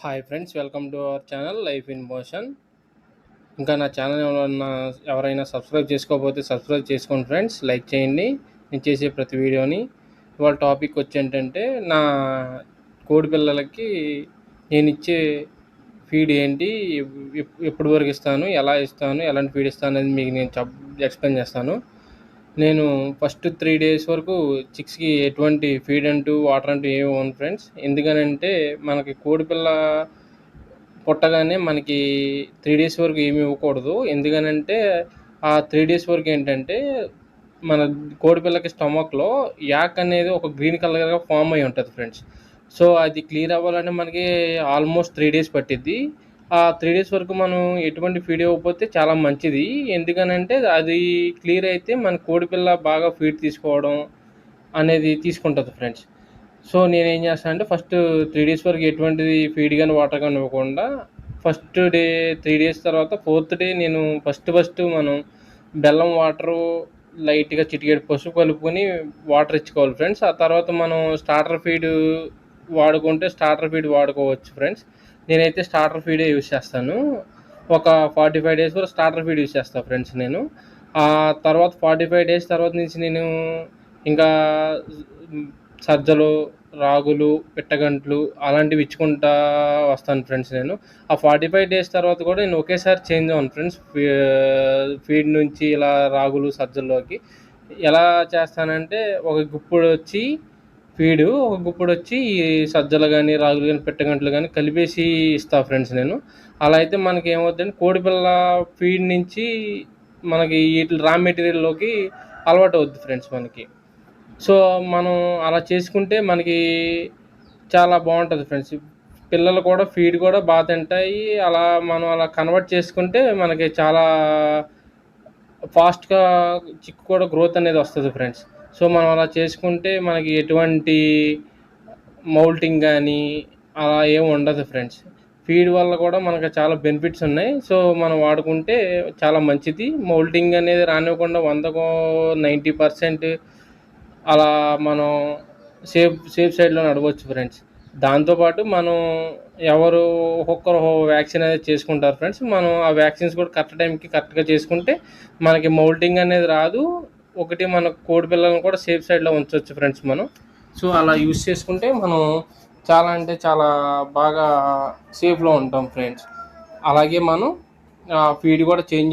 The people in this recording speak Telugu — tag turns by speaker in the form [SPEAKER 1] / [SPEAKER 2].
[SPEAKER 1] Hi friends, welcome to our channel life in motion. ఇంకా నా ఛానల్ ఎవరైనా సబ్స్క్రైబ్ చేసుకోకపోతే సబ్స్క్రైబ్ చేసుకోండి ఫ్రెండ్స్. లైక్ చేయండి నేను చేసే ప్రతి వీడియోని. ఇవాళ టాపిక్ వచ్చి ఏంటంటే, నా కోడి పిల్లలకి నేను ఇచ్చే ఫీడ్ ఏంటి, ఎప్పటి వరకు ఇస్తాను, ఎలా ఇస్తాను, ఎలాంటి ఫీడ్ ఇస్తాను అనేది మీకు నేను ఎక్స్ప్లెయిన్ చేస్తాను. నేను ఫస్ట్ 3 days వరకు చిక్స్కి ఎటువంటి ఫీడ్ అంటూ వాటర్ అంటూ ఏమి ఇవ్వను ఫ్రెండ్స్. ఎందుకనంటే మనకి కోడిపిల్ల పుట్టగానే మనకి 3 days వరకు ఏమి ఇవ్వకూడదు. ఎందుకనంటే ఆ 3 days వరకు ఏంటంటే మన కోడిపిల్లకి స్టమక్లో యాక్ అనేది ఒక గ్రీన్ కలర్గా ఫామ్ అయి ఉంటుంది ఫ్రెండ్స్. సో అది క్లియర్ అవ్వాలంటే మనకి ఆల్మోస్ట్ 3 days పట్టిద్ది. ఆ 3 days వరకు మనం ఎటువంటి ఫీడ్ ఇవ్వకపోతే చాలా మంచిది. ఎందుకనంటే అది క్లియర్ అయితే మన కోడిపిల్ల బాగా ఫీడ్ తీసుకోవడం అనేది తీసుకుంటుంది ఫ్రెండ్స్. సో నేనేం చేస్తానంటే ఫస్ట్ 3 days వరకు ఎటువంటిది ఫీడ్ కానీ వాటర్ కానీ ఇవ్వకుండా, ఫస్ట్ డే 3 days తర్వాత 4th day నేను ఫస్ట్ మనం బెల్లం వాటరు లైట్గా చిటికెడు పసుపు కలుపుకొని వాటర్ ఇచ్చుకోవాలి ఫ్రెండ్స్. ఆ తర్వాత మనం స్టార్టర్ ఫీడ్ వాడుకోవచ్చు ఫ్రెండ్స్. నేనైతే స్టార్టర్ ఫీడే యూజ్ చేస్తాను. ఒక 45 days వరకు స్టార్టర్ ఫీడ్ యూజ్ చేస్తాను ఫ్రెండ్స్ నేను. ఆ తర్వాత 45 days తర్వాత నుంచి నేను ఇంకా సజ్జలు, రాగులు, పిట్టగంట్లు అలాంటివి ఇచ్చుకుంటా వస్తాను ఫ్రెండ్స్ నేను. ఆ 45 days తర్వాత కూడా నేను ఒకేసారి చేంజ్ అవ్వను ఫ్రెండ్స్. ఫీడ్ నుంచి ఇలా రాగులు, సజ్జల్లోకి ఎలా చేస్తానంటే, ఒక గుప్పుడు వచ్చి ఫీడు, ఒక గుప్పుడు వచ్చి ఈ సజ్జలు కానీ, రాగులు కానీ, పిట్టగంట్లు కానీ కలిపేసి ఇస్తా ఫ్రెండ్స్ నేను. అలా అయితే మనకి ఏమవుతుందంటే కోడిపిల్ల ఫీడ్ నుంచి మనకి వీటి రా మెటీరియల్లోకి అలవాటు అవుద్ది ఫ్రెండ్స్ మనకి. సో మనం అలా చేసుకుంటే మనకి చాలా బాగుంటుంది ఫ్రెండ్స్. పిల్లలు కూడా ఫీడ్ కూడా బాగా తింటాయి. మనం అలా కన్వర్ట్ చేసుకుంటే మనకి చాలా ఫాస్ట్గా చిక్కు కూడా గ్రోత్ అనేది వస్తుంది ఫ్రెండ్స్. సో మనం అలా చేసుకుంటే మనకి ఎటువంటి మౌల్టింగ్ కానీ అలా ఏమి ఉండదు ఫ్రెండ్స్. ఫీడ్ వల్ల కూడా మనకు చాలా బెనిఫిట్స్ ఉన్నాయి. సో మనం వాడుకుంటే చాలా మంచిది. మౌల్టింగ్ అనేది రానివ్వకుండా 100కు 90% అలా మనం సేఫ్ సైడ్లో నడవచ్చు ఫ్రెండ్స్. దాంతోపాటు మనం ఒక్కొక్కరు వ్యాక్సిన్ అనేది చేసుకుంటారు ఫ్రెండ్స్. మనం ఆ వ్యాక్సిన్స్ కూడా కరెక్ట్ టైంకి కరెక్ట్గా చేసుకుంటే మనకి మౌల్టింగ్ అనేది రాదు. ఒకటి మన కోడి పిల్లలను కూడా సేఫ్ సైడ్లో ఉంచవచ్చు ఫ్రెండ్స్ మనం. సో అలా యూస్ చేసుకుంటే మనం చాలా అంటే చాలా బాగా సేఫ్లో ఉంటాం ఫ్రెండ్స్. అలాగే మనం ఫీడ్ కూడా చేంజ్